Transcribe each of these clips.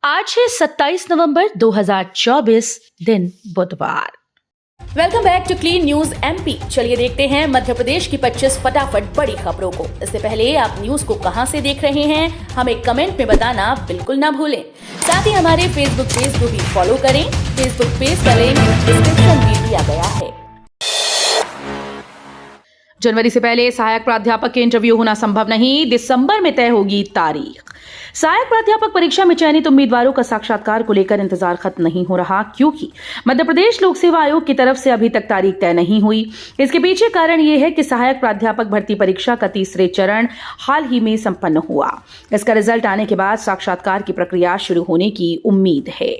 आज है 27 नवंबर 2024 दिन बुधवार। Welcome back to Clean News MP. चलिए देखते हैं मध्य प्रदेश की 25 फटाफट बड़ी खबरों को। इससे पहले आप न्यूज को कहां से देख रहे हैं हमें कमेंट में बताना बिल्कुल ना भूलें। साथ ही हमारे फेसबुक पेज को भी फॉलो करें। फेसबुक पेज का लिंक डिस्क्रिप्शन में दिया गया है। जनवरी से पहले सहायक प्राध्यापक के इंटरव्यू होना संभव नहीं, दिसंबर में तय होगी तारीख। सहायक प्राध्यापक परीक्षा में चयनित उम्मीदवारों का साक्षात्कार को लेकर इंतजार खत्म नहीं हो रहा, क्योंकि मध्य प्रदेश लोक सेवा आयोग की तरफ से अभी तक तारीख तय नहीं हुई। इसके पीछे कारण यह है कि सहायक प्राध्यापक भर्ती परीक्षा का तीसरे चरण हाल ही में संपन्न हुआ। इसका रिजल्ट आने के बाद साक्षात्कार की प्रक्रिया शुरू होने की उम्मीद है।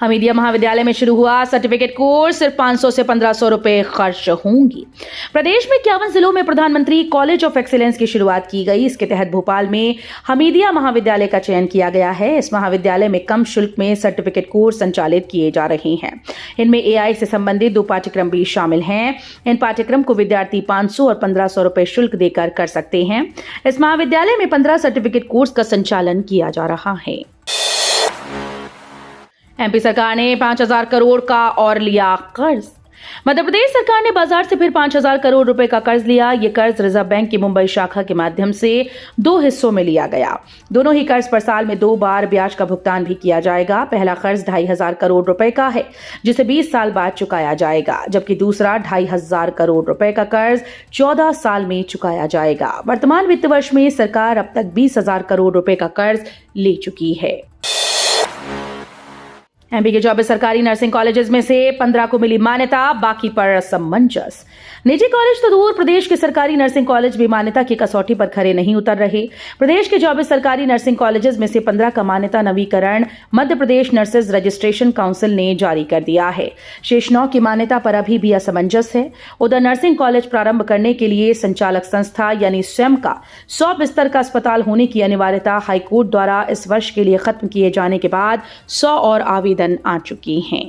हमीदिया महाविद्यालय में शुरू हुआ सर्टिफिकेट कोर्स, सिर्फ 500 से 1500 रुपए खर्च होंगी। प्रदेश में 51 जिलों में प्रधानमंत्री कॉलेज ऑफ एक्सीलेंस की शुरुआत की गई। इसके तहत भोपाल में हमीदिया महाविद्यालय का चयन किया गया है। इस महाविद्यालय में कम शुल्क में सर्टिफिकेट कोर्स संचालित किए जा रहे हैं। इनमें एआई से संबंधित 2 पाठ्यक्रम भी शामिल हैं। इन पाठ्यक्रम को विद्यार्थी 500 और 1500 रुपए शुल्क देकर कर सकते हैं। इस महाविद्यालय में 15 सर्टिफिकेट कोर्स का संचालन किया जा रहा है। एमपी सरकार ने 5000 करोड़ का और लिया कर्ज। मध्य प्रदेश सरकार ने बाजार से फिर 5000 करोड़ रुपए का कर्ज लिया। यह कर्ज रिजर्व बैंक की मुंबई शाखा के माध्यम से 2 हिस्सों में लिया गया। दोनों ही कर्ज पर साल में 2 बार ब्याज का भुगतान भी किया जाएगा। पहला कर्ज 2500 करोड़ रुपए का है, जिसे 20 साल बाद चुकाया जाएगा, जबकि दूसरा 2500 करोड़ रुपए का कर्ज 14 साल में चुकाया जाएगा। वर्तमान वित्त वर्ष में सरकार अब तक 20,000 करोड़ रुपए का कर्ज ले चुकी है। एमपी के 24 सरकारी नर्सिंग कॉलेजेस में से 15 को मिली मान्यता, बाकी पर असमंजस। निजी कॉलेज तो दूर, प्रदेश के सरकारी नर्सिंग कॉलेज भी मान्यता की कसौटी पर खरे नहीं उतर रहे। प्रदेश के 24 सरकारी नर्सिंग कॉलेजेस में से 15 का मान्यता नवीकरण Madhya Pradesh nurses registration council ने जारी कर दिया है। शेष 9 की मान्यता पर अभी भी असमंजस है। उधर नर्सिंग कॉलेज प्रारंभ करने के लिए संचालक संस्था यानी स्वयं का 100 बिस्तर का अस्पताल होने की अनिवार्यता हाईकोर्ट द्वारा इस वर्ष के लिए खत्म किए जाने के बाद 100 और आवेदन आ चुकी हैं।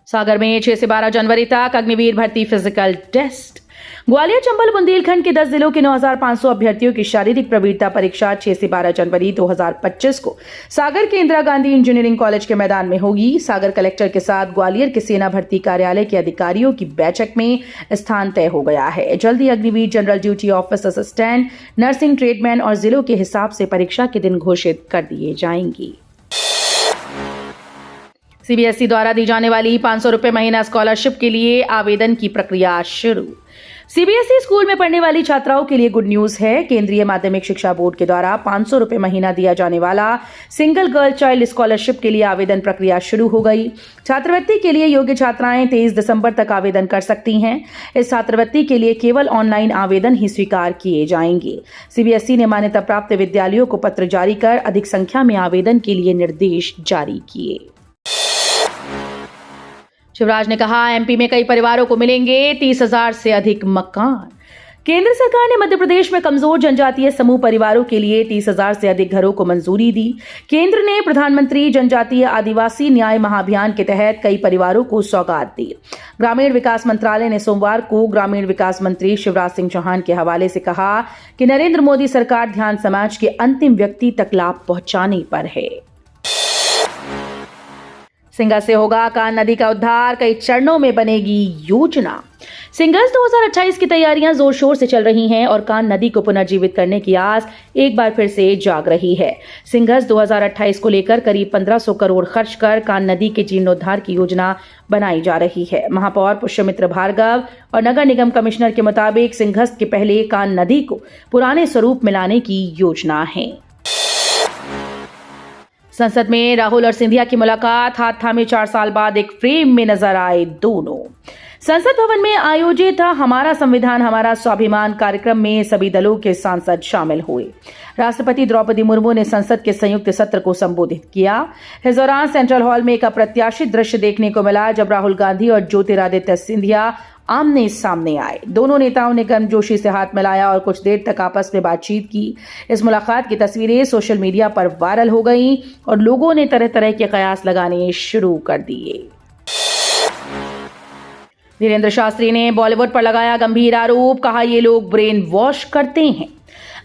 सागर में 6 से 12 जनवरी तक अग्निवीर भर्ती फिजिकल टेस्ट। ग्वालियर, चंबल, बुंदेलखंड के 10 जिलों के 9500 अभ्यर्थियों की शारीरिक प्रवीणता परीक्षा 6 से 12 जनवरी 2025 को सागर के इंदिरा गांधी इंजीनियरिंग कॉलेज के मैदान में होगी। सागर कलेक्टर के साथ ग्वालियर के सेना भर्ती कार्यालय के अधिकारियों की बैठक में स्थान तय हो गया है। जल्द ही Agniveer, general duty office assistant, nursing tradesman और जिलों के हिसाब से परीक्षा के दिन घोषित कर दिए जाएंगे। सीबीएसई द्वारा दी जाने वाली 500 रुपए महीना स्कॉलरशिप के लिए आवेदन की प्रक्रिया शुरू। सीबीएसई स्कूल में पढ़ने वाली छात्राओं के लिए गुड न्यूज है। केंद्रीय माध्यमिक शिक्षा बोर्ड के द्वारा 500 रुपए महीना दिया जाने वाला सिंगल गर्ल चाइल्ड स्कॉलरशिप के लिए आवेदन प्रक्रिया शुरू हो गई। छात्रवृत्ति के लिए योग्य छात्राएं 23 दिसंबर तक आवेदन कर सकती हैं। इस छात्रवृत्ति के लिए केवल ऑनलाइन आवेदन ही स्वीकार किए जाएंगे। सीबीएसई ने मान्यता प्राप्त विद्यालयों को पत्र जारी कर अधिक संख्या में आवेदन के लिए निर्देश जारी किए। शिवराज ने कहा, एमपी में कई परिवारों को मिलेंगे 30,000 से अधिक मकान। केंद्र सरकार ने मध्य प्रदेश में कमजोर जनजातीय समूह परिवारों के लिए 30,000 से अधिक घरों को मंजूरी दी। केंद्र ने प्रधानमंत्री जनजातीय आदिवासी न्याय महाअभियान के तहत कई परिवारों को सौगात दी। ग्रामीण विकास मंत्रालय ने सोमवार को ग्रामीण विकास मंत्री शिवराज सिंह चौहान के हवाले से कहा कि नरेंद्र मोदी सरकार ध्यान समाज के अंतिम व्यक्ति तक लाभ पहुंचाने पर है। सिंघस से होगा कान नदी का उद्धार, कई चरणों में बनेगी योजना। सिंघस 2028 की तैयारियां जोर शोर से चल रही हैं और कान नदी को पुनर्जीवित करने की आस एक बार फिर से जाग रही है। सिंघस 2028 को लेकर करीब 1500 करोड़ खर्च कर कान नदी के जीर्णोद्धार की योजना बनाई जा रही है। महापौर पुष्यमित्र भार्गव और नगर निगम कमिश्नर के मुताबिक सिंघस के पहले कान नदी को पुराने स्वरूप में लाने की योजना है। संसद में राहुल और सिंधिया की मुलाकात, हाथ थामे 4 साल बाद एक फ्रेम में नजर आए दोनों। संसद भवन में आयोजित हमारा संविधान हमारा स्वाभिमान कार्यक्रम में सभी दलों के सांसद शामिल हुए। राष्ट्रपति द्रौपदी मुर्मू ने संसद के संयुक्त सत्र को संबोधित किया। इस दौरान सेंट्रल हॉल में एक अप्रत्याशित दृश्य देखने को मिला, जब राहुल गांधी और ज्योतिरादित्य सिंधिया आमने सामने आए। दोनों नेताओं ने गर्मजोशी से हाथ मिलाया और कुछ देर तक आपस में बातचीत की। इस मुलाकात की तस्वीरें सोशल मीडिया पर वायरल हो गईं और लोगों ने तरह तरह के कयास लगाने शुरू कर दिए। धीरेन्द्र शास्त्री ने बॉलीवुड पर लगाया गंभीर आरोप, कहा ये लोग ब्रेन वॉश करते हैं।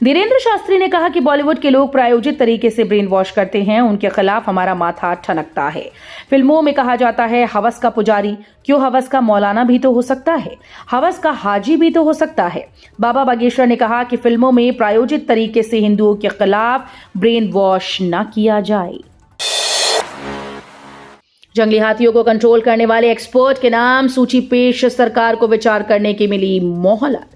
धीरेन्द्र शास्त्री ने कहा कि बॉलीवुड के लोग प्रायोजित तरीके से ब्रेन वॉश करते हैं, उनके खिलाफ हमारा माथा ठनकता है। फिल्मों में कहा जाता है हवस का पुजारी, क्यों हवस का मौलाना भी तो हो सकता है, हवस का हाजी भी तो हो सकता है। बाबा बागेश्वर ने कहा कि फिल्मों में प्रायोजित तरीके से हिंदुओं के खिलाफ ब्रेन वॉश न किया जाए। जंगली हाथियों को कंट्रोल करने वाले एक्सपर्ट के नाम सूची पेश, सरकार को विचार करने की मिली मोहलत।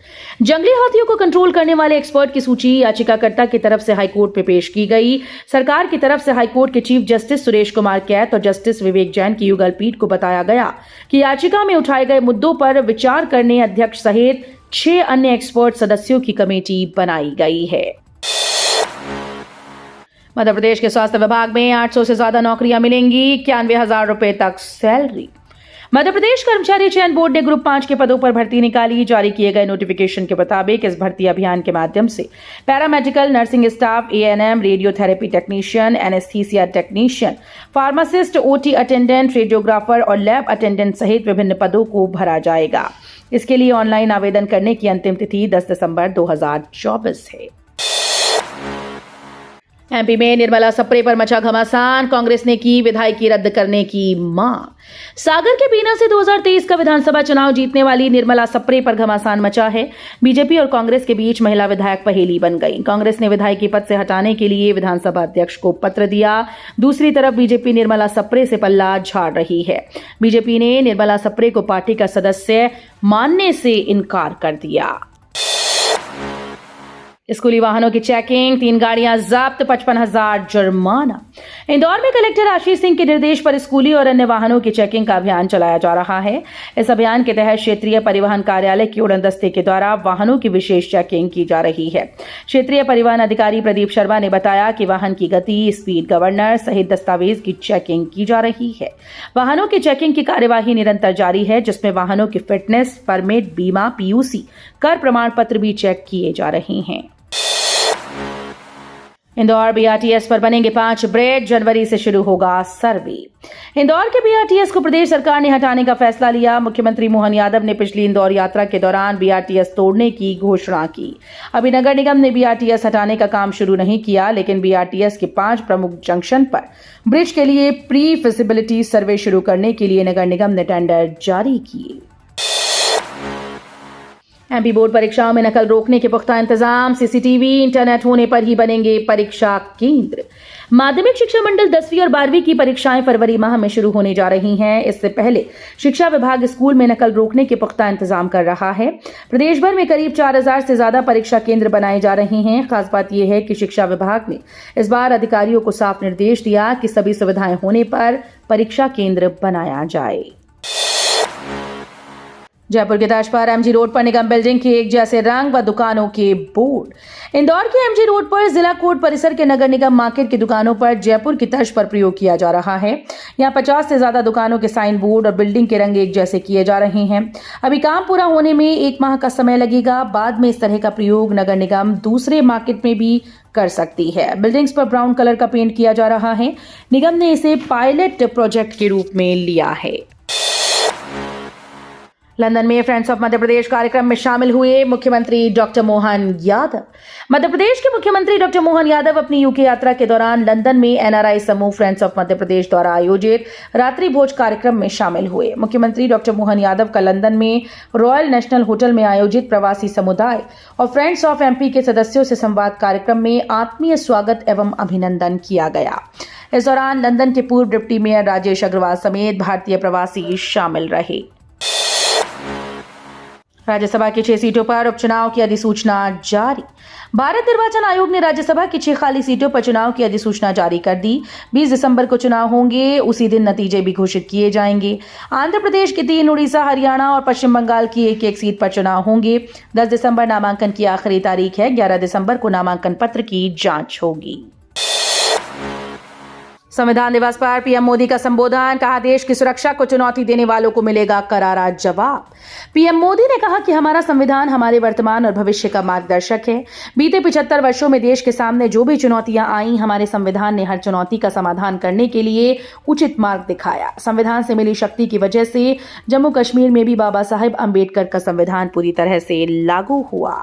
जंगली हाथियों को कंट्रोल करने वाले एक्सपर्ट की सूची याचिकाकर्ता की तरफ से हाईकोर्ट में पेश की गई। सरकार की तरफ से हाईकोर्ट के चीफ जस्टिस सुरेश कुमार कैत और जस्टिस विवेक जैन की युगल पीठ को बताया गया कि याचिका में उठाए गए मुद्दों पर विचार करने अध्यक्ष सहित 6 अन्य एक्सपर्ट सदस्यों की कमेटी बनाई गई है। मध्य प्रदेश के स्वास्थ्य विभाग में 800 से ज्यादा नौकरियां मिलेंगी, 91,000 रुपए तक सैलरी। मध्य प्रदेश कर्मचारी चयन बोर्ड ने ग्रुप 5 के पदों पर भर्ती निकाली। जारी किए गए नोटिफिकेशन के मुताबिक इस भर्ती अभियान के माध्यम से paramedical, nursing staff, ANM, radiotherapy technician, anaesthesia technician, pharmacist, OT attendant, radiographer और लैब अटेंडेंट सहित विभिन्न पदों को भरा जाएगा। इसके लिए ऑनलाइन आवेदन करने की अंतिम तिथि 10 दिसंबर 2024 है। एमपी में निर्मला सप्रे पर मचा घमासान, कांग्रेस ने की विधायकी रद्द करने की मांग। सागर के बीना से 2023 का विधानसभा चुनाव जीतने वाली निर्मला सप्रे पर घमासान मचा है। बीजेपी और कांग्रेस के बीच महिला विधायक पहेली बन गई। कांग्रेस ने विधायकी पद से हटाने के लिए विधानसभा अध्यक्ष को पत्र दिया। दूसरी तरफ बीजेपी निर्मला सप्रे से पल्ला झाड़ रही है। बीजेपी ने निर्मला सप्रे को पार्टी का सदस्य मानने से इनकार कर दिया। स्कूली वाहनों की चेकिंग, 3 गाड़ियां जब्त, 55,000 जुर्माना। इंदौर में कलेक्टर आशीष सिंह के निर्देश पर स्कूली और अन्य वाहनों की चेकिंग का अभियान चलाया जा रहा है। इस अभियान के तहत क्षेत्रीय परिवहन कार्यालय की उड़न दस्ते के द्वारा वाहनों की विशेष चेकिंग की जा रही है। क्षेत्रीय परिवहन अधिकारी प्रदीप शर्मा ने बताया कि वाहन की गति, स्पीड गवर्नर सहित दस्तावेज की चेकिंग की जा रही है। वाहनों की चेकिंग की कार्यवाही निरंतर जारी है, जिसमें वाहनों की फिटनेस, परमिट, बीमा, पीयूसी, कर प्रमाण पत्र भी चेक किए जा रहे हैं। इंदौर बीआरटीएस पर बनेंगे 5 ब्रिज, जनवरी से शुरू होगा सर्वे। इंदौर के बीआरटीएस को प्रदेश सरकार ने हटाने का फैसला लिया। मुख्यमंत्री मोहन यादव ने पिछली इंदौर यात्रा के दौरान बीआरटीएस तोड़ने की घोषणा की। अभी नगर निगम ने बीआरटीएस हटाने का काम शुरू नहीं किया, लेकिन बीआरटीएस के 5 प्रमुख जंक्शन पर ब्रिज के लिए प्री फिजिबिलिटी सर्वे शुरू करने के लिए नगर निगम ने टेंडर जारी किए। एमपी बोर्ड परीक्षाओं में नकल रोकने के पुख्ता इंतजाम, सीसीटीवी, इंटरनेट होने पर ही बनेंगे परीक्षा केंद्र। माध्यमिक शिक्षा मंडल 10वीं और 12वीं की परीक्षाएं फरवरी माह में शुरू होने जा रही हैं। इससे पहले शिक्षा विभाग स्कूल में नकल रोकने के पुख्ता इंतजाम कर रहा है। प्रदेश भर में करीब 4,000 से ज्यादा परीक्षा केंद्र बनाए जा रहे हैं। खास बात यह है कि शिक्षा विभाग ने इस बार अधिकारियों को साफ निर्देश दिया कि सभी सुविधाएं होने पर परीक्षा केंद्र बनाया जाए। जयपुर के तर्ज पर एमजी रोड पर निगम बिल्डिंग के एक जैसे रंग व दुकानों के बोर्ड। इंदौर के एमजी रोड पर जिला कोर्ट परिसर के नगर निगम मार्केट की दुकानों पर जयपुर की तर्ज पर प्रयोग किया जा रहा है। यहां 50 से ज्यादा दुकानों के साइन बोर्ड और बिल्डिंग के रंग एक जैसे किए जा रहे हैं। अभी काम पूरा होने में 1 माह का समय लगेगा। बाद में इस तरह का प्रयोग नगर निगम दूसरे मार्केट में भी कर सकती है। बिल्डिंग्स पर ब्राउन कलर का पेंट किया जा रहा है। निगम ने इसे पायलट प्रोजेक्ट के रूप में लिया है। लंदन में फ्रेंड्स ऑफ मध्य प्रदेश कार्यक्रम में शामिल हुए मुख्यमंत्री डॉक्टर मोहन यादव। मध्य प्रदेश के मुख्यमंत्री डॉक्टर मोहन यादव अपनी यूके यात्रा के दौरान लंदन में एनआरआई समूह फ्रेंड्स ऑफ मध्य प्रदेश द्वारा आयोजित रात्रि भोज कार्यक्रम में शामिल हुए। मुख्यमंत्री डॉक्टर मोहन यादव का लंदन में रॉयल नेशनल होटल में आयोजित प्रवासी समुदाय और फ्रेंड्स ऑफ एमपी के सदस्यों से संवाद कार्यक्रम में आत्मीय स्वागत एवं अभिनंदन किया गया। इस दौरान लंदन के पूर्व डिप्टी मेयर राजेश अग्रवाल समेत भारतीय प्रवासी शामिल रहे। राज्यसभा की 6 सीटों पर उपचुनाव की अधिसूचना जारी। भारत निर्वाचन आयोग ने राज्यसभा की 6 खाली सीटों पर चुनाव की अधिसूचना जारी कर दी। 20 दिसंबर को चुनाव होंगे, उसी दिन नतीजे भी घोषित किए जाएंगे। आंध्र प्रदेश की 3, उड़ीसा, हरियाणा और पश्चिम बंगाल की 1-1 सीट पर चुनाव होंगे। 10 दिसंबर नामांकन की आखिरी तारीख है। 11 दिसंबर को नामांकन पत्र की जांच होगी। संविधान दिवस पर पीएम मोदी का संबोधन, कहा देश की सुरक्षा को चुनौती देने वालों को मिलेगा करारा जवाब। पीएम मोदी ने कहा कि हमारा संविधान हमारे वर्तमान और भविष्य का मार्गदर्शक है। बीते 75 वर्षों में देश के सामने जो भी चुनौतियां आईं, हमारे संविधान ने हर चुनौती का समाधान करने के लिए उचित मार्ग दिखाया। संविधान से मिली शक्ति की वजह से जम्मू कश्मीर में भी बाबा साहेब अम्बेडकर का संविधान पूरी तरह से लागू हुआ।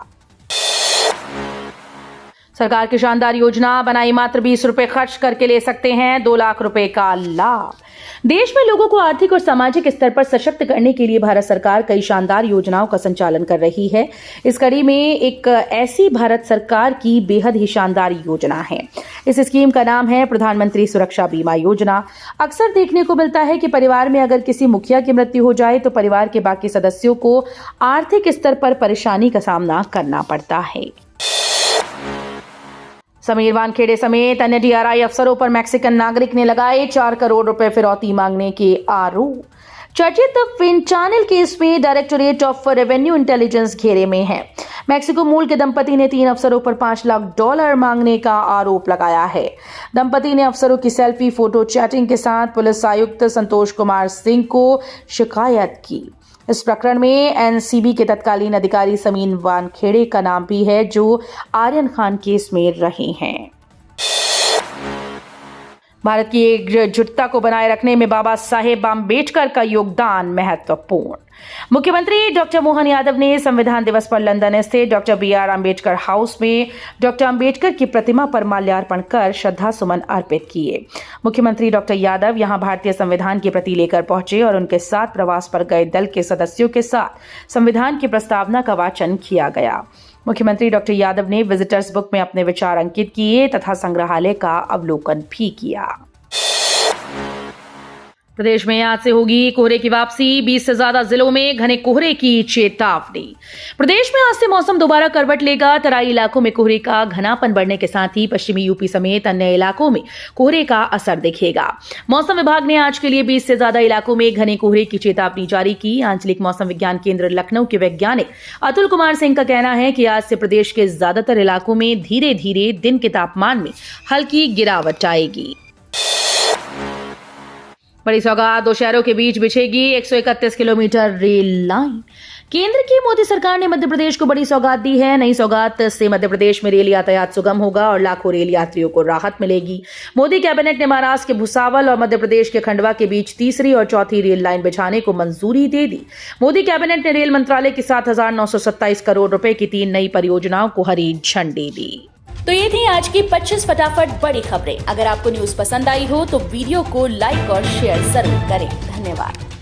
सरकार की शानदार योजना बनाई, मात्र 20 रुपए खर्च करके ले सकते हैं 2 लाख रुपए का लाभ। देश में लोगों को आर्थिक और सामाजिक स्तर पर सशक्त करने के लिए भारत सरकार कई शानदार योजनाओं का संचालन कर रही है। इस कड़ी में एक ऐसी भारत सरकार की बेहद ही शानदार योजना है। इस स्कीम का नाम है प्रधानमंत्री सुरक्षा बीमा योजना। अक्सर देखने को मिलता है कि परिवार में अगर किसी मुखिया की मृत्यु हो जाए तो परिवार के बाकी सदस्यों को आर्थिक स्तर पर परेशानी का सामना करना पड़ता है। समीर वानखेड़े समेत अन्य डीआरआई अफसरों पर मैक्सिकन नागरिक ने लगाए 4 करोड़ रुपए फिरौती मांगने के आरोप। चर्चित फिनचानेल केस में डायरेक्टोरेट ऑफ रेवेन्यू इंटेलिजेंस घेरे में है। मैक्सिको मूल के दंपति ने 3 अफसरों पर $5 लाख मांगने का आरोप लगाया है। दंपति ने अफसरों की सेल्फी, फोटो, चैटिंग के साथ पुलिस आयुक्त संतोष कुमार सिंह को शिकायत की। इस प्रकरण में एनसीबी के तत्कालीन अधिकारी समीर वानखेड़े का नाम भी है, जो आर्यन खान केस में रहे हैं। भारत की एकजुटता को बनाए रखने में बाबा साहेब आम्बेडकर का योगदान महत्वपूर्ण। मुख्यमंत्री डॉक्टर मोहन यादव ने संविधान दिवस पर लंदन स्थित डॉक्टर BR अम्बेडकर हाउस में डॉक्टर अम्बेडकर की प्रतिमा पर माल्यार्पण कर श्रद्धा सुमन अर्पित किए। मुख्यमंत्री डॉक्टर यादव यहां भारतीय संविधान की प्रति लेकर पहुंचे और उनके साथ प्रवास पर गए दल के सदस्यों के साथ संविधान की प्रस्तावना का वाचन किया गया। मुख्यमंत्री डॉक्टर यादव ने विजिटर्स बुक में अपने विचार अंकित किए तथा संग्रहालय का अवलोकन भी किया। प्रदेश में आज से होगी कोहरे की वापसी, 20 से ज्यादा जिलों में घने कोहरे की चेतावनी। प्रदेश में आज से मौसम दोबारा करवट लेगा। तराई इलाकों में कोहरे का घनापन बढ़ने के साथ ही पश्चिमी यूपी समेत अन्य इलाकों में कोहरे का असर दिखेगा। मौसम विभाग ने आज के लिए 20 से ज्यादा इलाकों में घने कोहरे की चेतावनी जारी की। आंचलिक मौसम विज्ञान केंद्र लखनऊ के वैज्ञानिक अतुल कुमार सिंह का कहना है कि आज से प्रदेश के ज्यादातर इलाकों में धीरे धीरे दिन के तापमान में हल्की गिरावट आएगी। बड़ी सौगात, 2 शहरों के बीच बिछेगी 131 किलोमीटर रेल लाइन। केंद्र की मोदी सरकार ने मध्य प्रदेश को बड़ी सौगात दी है। नई सौगात से मध्य प्रदेश में रेल यातायात सुगम होगा और लाखों रेल यात्रियों को राहत मिलेगी। मोदी कैबिनेट ने महाराष्ट्र के भुसावल और मध्य प्रदेश के खंडवा के बीच तीसरी और चौथी रेल लाइन बिछाने को मंजूरी दे दी। मोदी कैबिनेट ने रेल मंत्रालय की 7,927 करोड़ रुपए की 3 नई परियोजनाओं को हरी झंडी दी। तो ये थी आज की 25 फटाफट बड़ी खबरें। अगर आपको न्यूज पसंद आई हो तो वीडियो को लाइक और शेयर जरूर करें। धन्यवाद।